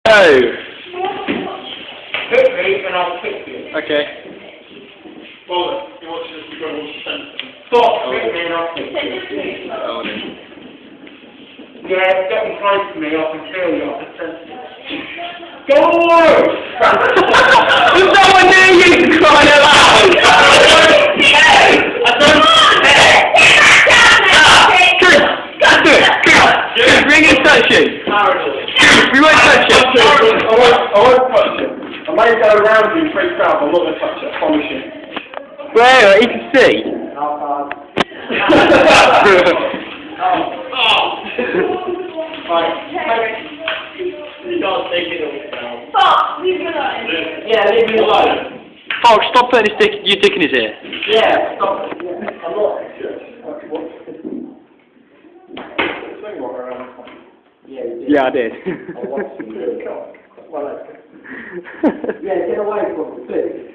Oh. Hit me and I'll kick you. Okay. Well, you want to go on sentence. Stop, hit me and I'll kick you. Oh, no. Yeah, it's getting close to me, I can feel you, I can sense it. Go on! There's no one near you crying out loud! Bring his touch you! We won't touch you! I won't touch it. I may go around you 3 crowds, I'm not going to touch it, I promise you. Where? You can see. Right. You can't take it away now. Stop! Leave me alone. Yeah, leave me alone. Fox, stop putting your dick in his ear. Yeah, stop. I'm not. Sling walk around. Yeah, you did. Yeah, I did. I watched you. Well, yeah, get away from me, please.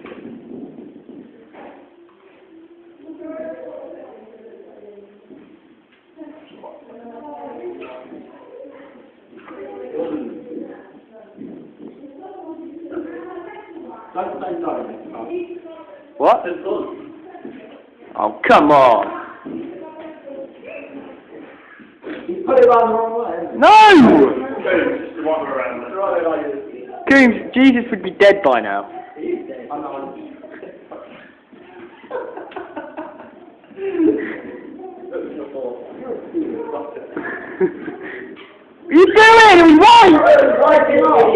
Don't say no. What? Oh, come on. You put it on the wrong way. No! Coomes, the one around. Right, like Coomes, Jesus would be dead by now. he is dead. I know. What are you doing? It was right!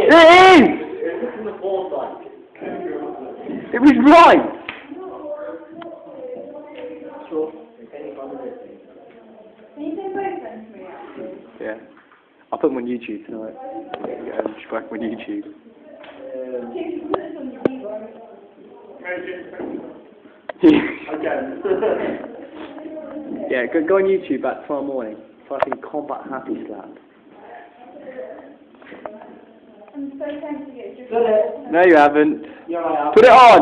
It is! It was right! Can you say boyfriend to me, actually? Yeah. I'll put them on YouTube tonight. Yeah, just back on YouTube. Can you put this on your Again. Yeah, go on YouTube back tomorrow morning. Fucking combat happy slap. I'm so tempted to get just... No, you haven't. Yeah, I have. Put it on!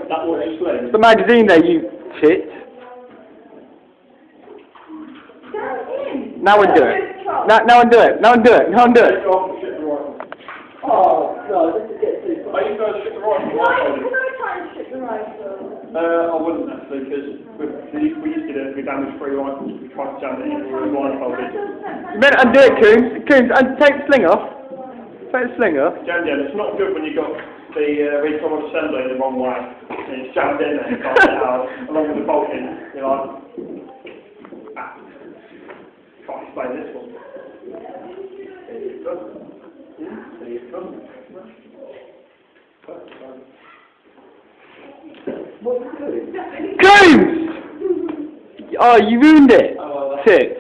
That was a sling. It's the magazine there, you tit. That's him! Now undo it. Now undo it. Now undo it. Now undo it. Oh, no, this is getting too far. Are you going to ship the rifle? Why? Because I was trying to ship the rifle. I wouldn't actually, because we used to do it, we damaged 3 rifles, we tried to jam it in, we were blindfolded. You better undo it, Coomes. Coomes, take the sling off. Take the sling off. Jammed in, it's not good when you've got the recoil assembly the wrong way. And it's jammed in there, you can't get out, along with the bolting. You're like, ah, can't explain this one. It's good. It's good. What are you doing? Coomes! Oh, you ruined it. Tits.